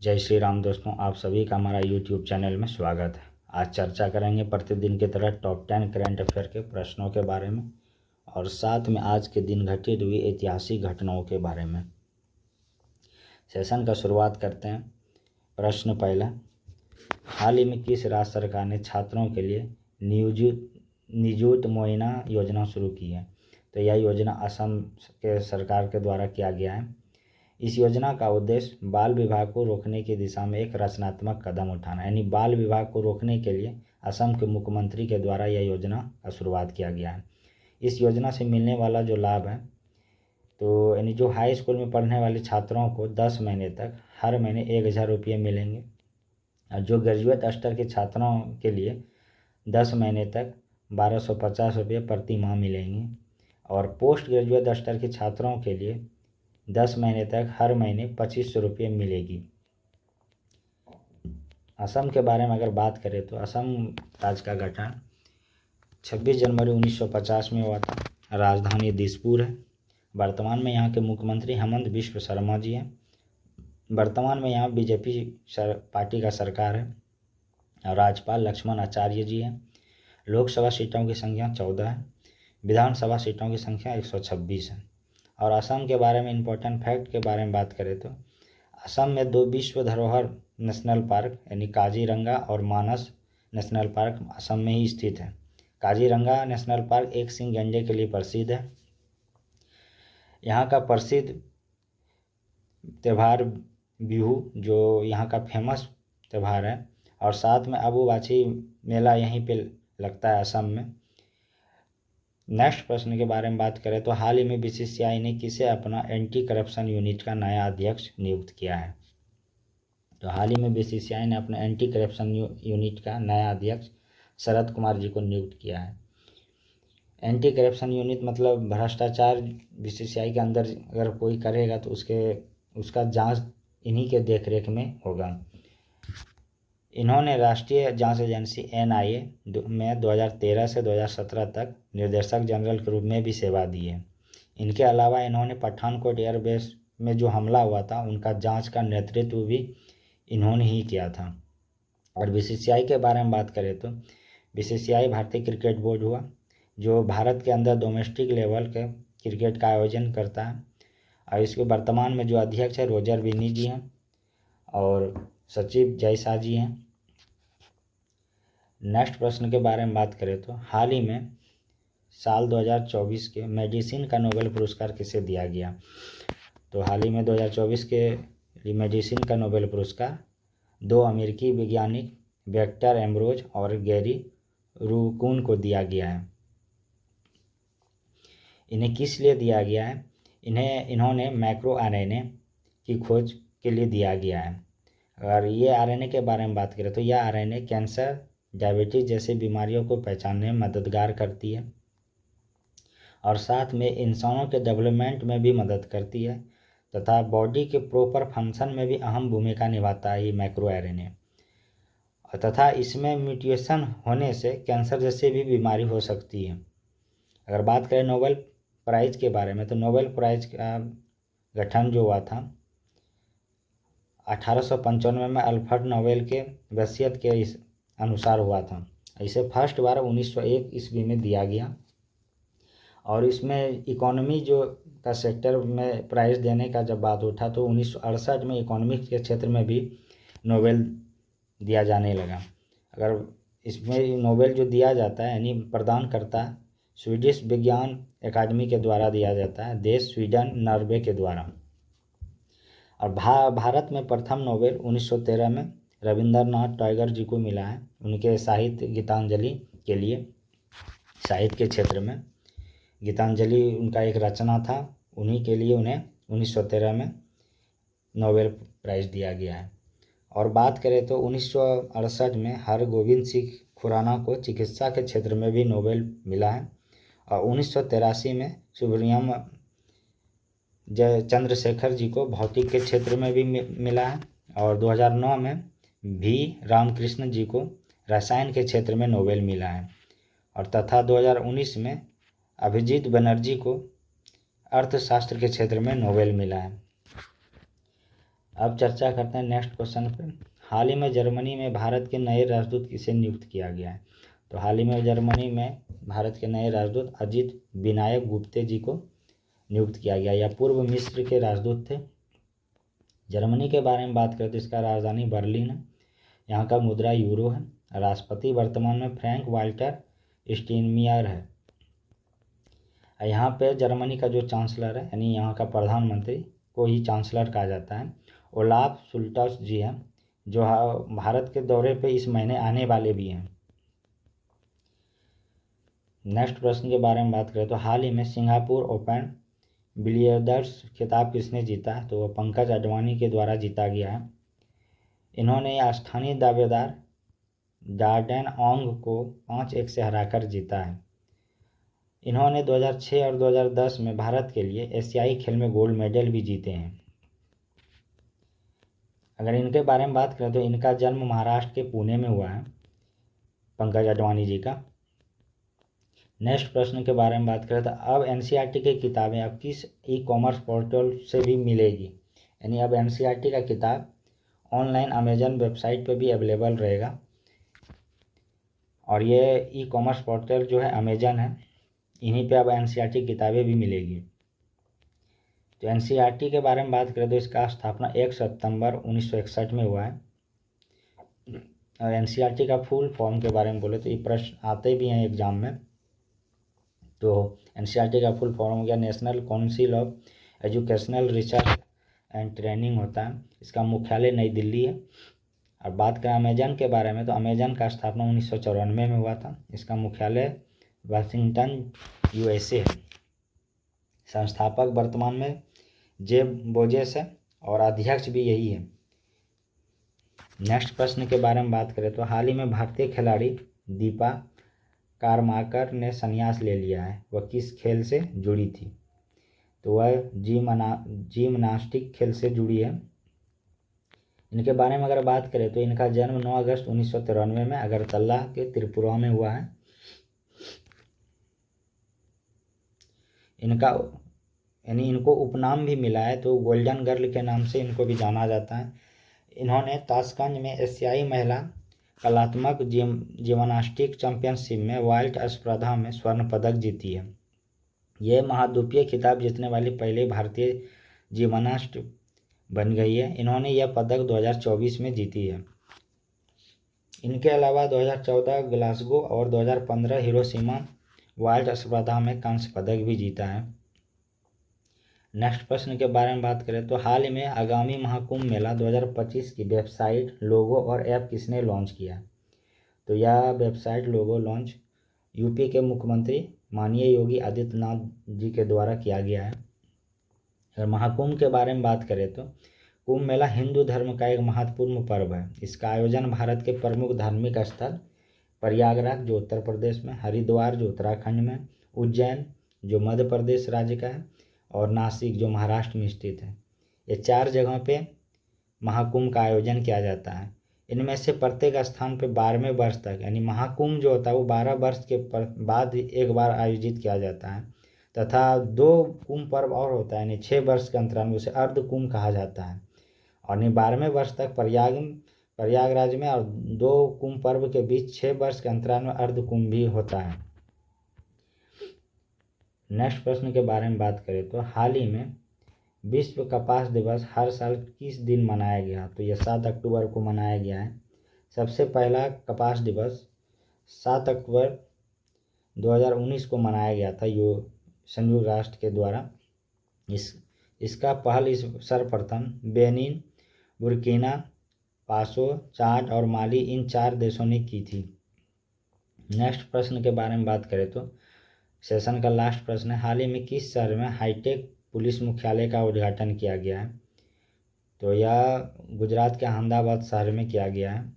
जय श्री राम दोस्तों, आप सभी का हमारा YouTube चैनल में स्वागत है। आज चर्चा करेंगे प्रतिदिन की तरह टॉप 10 करंट अफेयर के प्रश्नों के बारे में और साथ में आज के दिन घटित हुई ऐतिहासिक घटनाओं के बारे में। सेशन का शुरुआत करते हैं। प्रश्न पहला, हाल ही में किस राज्य सरकार ने छात्रों के लिए निजुत मुआयना योजना शुरू की है? तो यह योजना असम के सरकार के द्वारा किया गया है। इस योजना का उद्देश्य बाल विवाह को रोकने की दिशा में एक रचनात्मक कदम उठाना, यानी बाल विवाह को रोकने के लिए असम के मुख्यमंत्री के द्वारा यह योजना का शुरुआत किया गया है। इस योजना से मिलने वाला जो लाभ है, तो यानी जो हाई स्कूल में पढ़ने वाले छात्रों को 10 महीने तक हर महीने 1000 रुपये मिलेंगे और जो ग्रेजुएट स्तर के छात्रों के लिए 10 महीने तक 1250 रुपये प्रति माह मिलेंगे और पोस्ट ग्रेजुएट स्तर के छात्रों के लिए 10 महीने तक हर महीने 2500 रुपये मिलेगी। असम के बारे में अगर बात करें तो असम राज्य का गठन 26 जनवरी 1950 में हुआ था। राजधानी दिसपुर है। वर्तमान में यहाँ के मुख्यमंत्री हेमंत बिश्व शर्मा जी हैं। वर्तमान में यहाँ बीजेपी पार्टी का सरकार है और राज्यपाल लक्ष्मण आचार्य जी हैं। लोकसभा सीटों की संख्या 14 है। विधानसभा सीटों की संख्या 126 है। और असम के बारे में इम्पोर्टेंट फैक्ट के बारे में बात करें तो असम में 2 विश्व धरोहर नेशनल पार्क यानी काजीरंगा और मानस नेशनल पार्क असम में ही स्थित है। काजीरंगा नेशनल पार्क एक सिंह गैंडे के लिए प्रसिद्ध है। यहाँ का प्रसिद्ध त्यौहार बिहू जो यहाँ का फेमस त्यौहार है और साथ में अबुबाची मेला यहीं पे लगता है असम में। नेक्स्ट प्रश्न के बारे में बात करें तो हाल ही में बीसीसीआई ने किसे अपना एंटी करप्शन यूनिट का नया अध्यक्ष नियुक्त किया है? तो हाल ही में बीसीसीआई ने अपने एंटी करप्शन यूनिट का नया अध्यक्ष शरद कुमार जी को नियुक्त किया है। एंटी करप्शन यूनिट मतलब भ्रष्टाचार बीसीसीआई के अंदर अगर कोई करेगा तो उसका जांच इन्हीं के देखरेख में होगा। इन्होंने राष्ट्रीय जांच एजेंसी NIA में 2013 से 2017 तक निर्देशक जनरल के रूप में भी सेवा दी है। इनके अलावा इन्होंने पठानकोट एयरबेस में जो हमला हुआ था उनका जांच का नेतृत्व भी इन्होंने ही किया था। और बीसीसीआई के बारे में बात करें तो बीसीसीआई भारतीय क्रिकेट बोर्ड हुआ जो भारत के अंदर डोमेस्टिक लेवल के क्रिकेट का आयोजन करता है और इसके वर्तमान में जो अध्यक्ष है रोजर बिन्नी जी हैं और सचिव जय शाह जी हैं। नेक्स्ट प्रश्न के बारे में बात करें तो हाल ही में साल 2024 के मेडिसिन का नोबेल पुरस्कार किसे दिया गया? तो हाल ही में 2024 के मेडिसिन का नोबेल पुरस्कार 2 अमेरिकी वैज्ञानिक विक्टर एम्ब्रोज और गैरी रूकुन को दिया गया है। इन्हें किस लिए दिया गया है? इन्होंने मैक्रो RNA की खोज के लिए दिया गया है। अगर ये RNA के बारे में बात करें तो यह RNA कैंसर, डायबिटीज़ जैसी बीमारियों को पहचानने में मददगार करती है और साथ में इंसानों के डेवलपमेंट में भी मदद करती है तथा बॉडी के प्रॉपर फंक्शन में भी अहम भूमिका निभाता है ये मैक्रो RNA। तथा इसमें म्यूटेशन होने से कैंसर जैसी भी बीमारी हो सकती है। अगर बात करें नोबेल प्राइज़ के बारे में तो नोबेल प्राइज़ का गठन जो हुआ था 1895 में अल्फ्रेड नोबेल के वसीयत के अनुसार हुआ था। इसे फर्स्ट बार 1901 ईस्वी में दिया गया और इसमें इकोनॉमी जो का सेक्टर में प्राइज़ देने का जब बात उठा तो 1968 में इकोनॉमिक्स के क्षेत्र में भी नोबेल दिया जाने लगा। अगर इसमें नोबेल जो दिया जाता है यानी प्रदान करता स्वीडिश विज्ञान अकादमी के द्वारा दिया जाता है, देश स्वीडन नॉर्वे के द्वारा। और भारत में प्रथम नोबेल 1913 में रविंद्रनाथ टैगोर जी को मिला है उनके साहित्य गीतांजलि के लिए। साहित्य के क्षेत्र में गीतांजलि उनका एक रचना था, उन्हीं के लिए उन्हें 1913 में नोबेल प्राइज़ दिया गया है। और बात करें तो 1968 में हरगोविंद सिंह खुराना को चिकित्सा के क्षेत्र में भी नोबेल मिला है और 1983 में सुब्रमण्यम चंद्रशेखर जी को भौतिक के क्षेत्र में भी मिला है और 2009 में V रामकृष्ण जी को रसायन के क्षेत्र में नोबेल मिला है और तथा 2019 में अभिजीत बनर्जी को अर्थशास्त्र के क्षेत्र में नोबेल मिला है। अब चर्चा करते हैं नेक्स्ट क्वेश्चन पे। हाल ही में जर्मनी में भारत के नए राजदूत किसे नियुक्त किया गया है? तो हाल ही में जर्मनी में भारत के नए राजदूत अजित विनायक गुप्ते जी को नियुक्त किया गया। यह पूर्व मिस्र के राजदूत थे। जर्मनी के बारे में बात करें तो इसका राजधानी बर्लिन है। यहाँ का मुद्रा यूरो है। राष्ट्रपति वर्तमान में फ्रैंक वाल्टर स्टीनमियर है। यहाँ पे जर्मनी का जो चांसलर है यानी यहाँ का प्रधानमंत्री को ही चांसलर कहा जाता है, ओलाफ शुल्टस जी हैं, जो भारत के दौरे पे इस महीने आने वाले भी हैं। नेक्स्ट प्रश्न के बारे में बात करें तो हाल ही में सिंगापुर ओपन बिलियर्ड्स खिताब किसने जीता है? तो वह पंकज अडवाणी के द्वारा जीता गया है। इन्होंने स्थानीय दावेदार डार्डेन ओंग को 5-1 से हराकर जीता है। इन्होंने 2006 और 2010 में भारत के लिए एशियाई खेल में गोल्ड मेडल भी जीते हैं। अगर इनके बारे में बात करें तो इनका जन्म महाराष्ट्र के पुणे में हुआ है, पंकज अडवाणी जी का। नेक्स्ट प्रश्न के बारे में बात करें तो अब एनसीईआरटी की किताबें अब किस ई कॉमर्स पोर्टल से भी मिलेगी? यानी अब एनसीईआरटी का किताब ऑनलाइन अमेजन वेबसाइट पर भी अवेलेबल रहेगा। और ये ई कॉमर्स पोर्टल जो है अमेजन है, इन्हीं पे अब एनसीईआरटी किताबें भी मिलेगी। तो एनसीईआरटी के बारे में बात करें तो इसका स्थापना 1 सितंबर 1961 में हुआ है। और एनसीईआरटी का फुल फॉर्म के बारे में बोले तो ये प्रश्न आते भी हैं एग्जाम में। तो एनसीईआरटी का फुल फॉर्म हो गया national council of educational research and training होता है। इसका मुख्यालय नई दिल्ली है। और बात करें अमेजन के बारे में तो अमेजन का स्थापना 1994 में हुआ था। इसका मुख्यालय वाशिंगटन यूएसए है। संस्थापक वर्तमान में जेफ बेजोस है और अध्यक्ष भी यही है। नेक्स्ट प्रश्न के बारे में बात करें तो हाल ही में भारतीय खिलाड़ी दीपा कारमाकर ने संन्यास ले लिया है। वह किस खेल से जुड़ी थी? तो वह जिम्नास्टिक खेल से जुड़ी है। इनके बारे में अगर बात करें तो इनका जन्म 9 अगस्त 1993 में अगरतला के त्रिपुरा में हुआ है। इनको उपनाम भी मिला है, तो गोल्डन गर्ल के नाम से इनको भी जाना जाता है। इन्होंने ताशकंद में एशियाई महिला कलात्मक जिम्नास्टिक चैंपियनशिप में वाइल्ड स्पर्धा में स्वर्ण पदक जीती है। यह महाद्वीपीय खिताब जीतने वाली पहली भारतीय जिम्नास्ट बन गई है। इन्होंने यह पदक 2024 में जीती है। इनके अलावा 2014 ग्लासगो और 2015 हिरोशिमा वाइल्ड स्पर्धा में कांस्य पदक भी जीता है। नेक्स्ट प्रश्न के बारे में बात करें तो हाल ही में आगामी महाकुंभ मेला 2025 की वेबसाइट, लोगो और ऐप किसने लॉन्च किया? तो यह वेबसाइट, लोगो लॉन्च यूपी के मुख्यमंत्री माननीय योगी आदित्यनाथ जी के द्वारा किया गया है। अगर महाकुंभ के बारे में बात करें तो कुंभ मेला हिंदू धर्म का एक महत्वपूर्ण पर्व है। इसका आयोजन भारत के प्रमुख धार्मिक स्थल प्रयागराज जो उत्तर प्रदेश में, हरिद्वार जो उत्तराखंड में, उज्जैन जो मध्य प्रदेश राज्य का है और नासिक जो महाराष्ट्र में स्थित है, ये 4 जगहों पे महाकुंभ का आयोजन किया जाता है। इनमें से प्रत्येक स्थान पे 12वें वर्ष तक यानी महाकुंभ जो होता है वो 12 वर्ष के बाद एक बार आयोजित किया जाता है। तथा 2 कुंभ पर्व और होता है यानी 6 वर्ष के अंतराल में, उसे अर्ध कुंभ कहा जाता है। और 12वें वर्ष तक प्रयागराज में और 2 कुंभ पर्व के बीच 6 वर्ष के अंतराल में अर्ध कुंभ भी होता है। नेक्स्ट प्रश्न के बारे में बात करें तो हाल ही में विश्व कपास दिवस हर साल किस दिन मनाया गया? तो यह 7 अक्टूबर को मनाया गया है। सबसे पहला कपास दिवस 7 अक्टूबर 2019 को मनाया गया था संयुक्त राष्ट्र के द्वारा। इसका पहल सर्वप्रथम बेनिन, बुर्किना फासो, चाड और माली इन 4 देशों ने की थी। नेक्स्ट प्रश्न के बारे में बात करें तो सेशन का लास्ट प्रश्न है, हाल ही में किस शहर में हाईटेक पुलिस मुख्यालय का उद्घाटन किया गया है? तो यह गुजरात के अहमदाबाद शहर में किया गया है।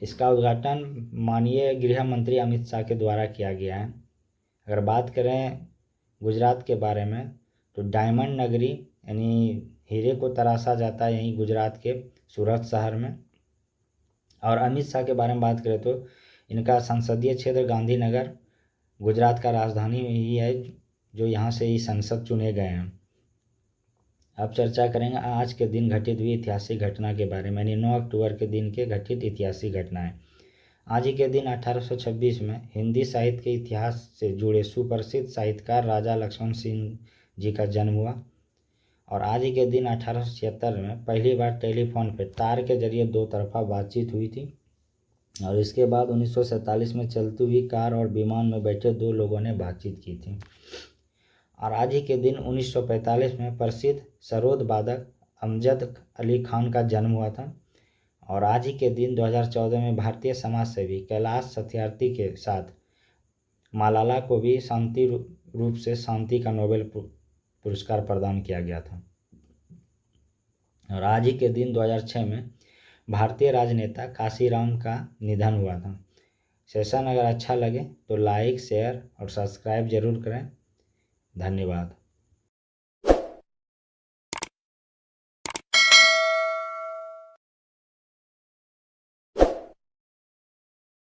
इसका उद्घाटन माननीय गृह मंत्री अमित शाह के द्वारा किया गया है। अगर बात करें गुजरात के बारे में तो डायमंड नगरी यानी हीरे को तराशा जाता है यहीं गुजरात के सूरत शहर में। और अमित शाह के बारे में बात करें तो इनका संसदीय क्षेत्र गांधीनगर गुजरात का राजधानी ही है, जो यहाँ से ही संसद चुने गए हैं। अब चर्चा करेंगे आज के दिन घटित हुई ऐतिहासिक घटना के बारे में, यानी 9 अक्टूबर के दिन के घटित ऐतिहासिक घटनाएं। आज ही के दिन 1826 में हिंदी साहित्य के इतिहास से जुड़े सुप्रसिद्ध साहित्यकार राजा लक्ष्मण सिंह जी का जन्म हुआ। और आज ही के दिन 1876 में पहली बार टेलीफोन पर तार के जरिए दो तरफा बातचीत हुई थी। और इसके बाद 1947 में चलती हुई कार और विमान में बैठे दो लोगों ने बातचीत की थी। और आज ही के दिन 1945 में प्रसिद्ध सरोद वादक अमजद अली खान का जन्म हुआ था। और आज ही के दिन 2014 में भारतीय समाज सेवी कैलाश सत्यार्थी के साथ मालाला को भी शांति रूप से शांति का नोबेल पुरस्कार प्रदान किया गया था। और आज ही के दिन 2006 में भारतीय राजनेता काशीराम का निधन हुआ था। सेशन अगर अच्छा लगे तो लाइक, शेयर और सब्सक्राइब जरूर करें। धन्यवाद।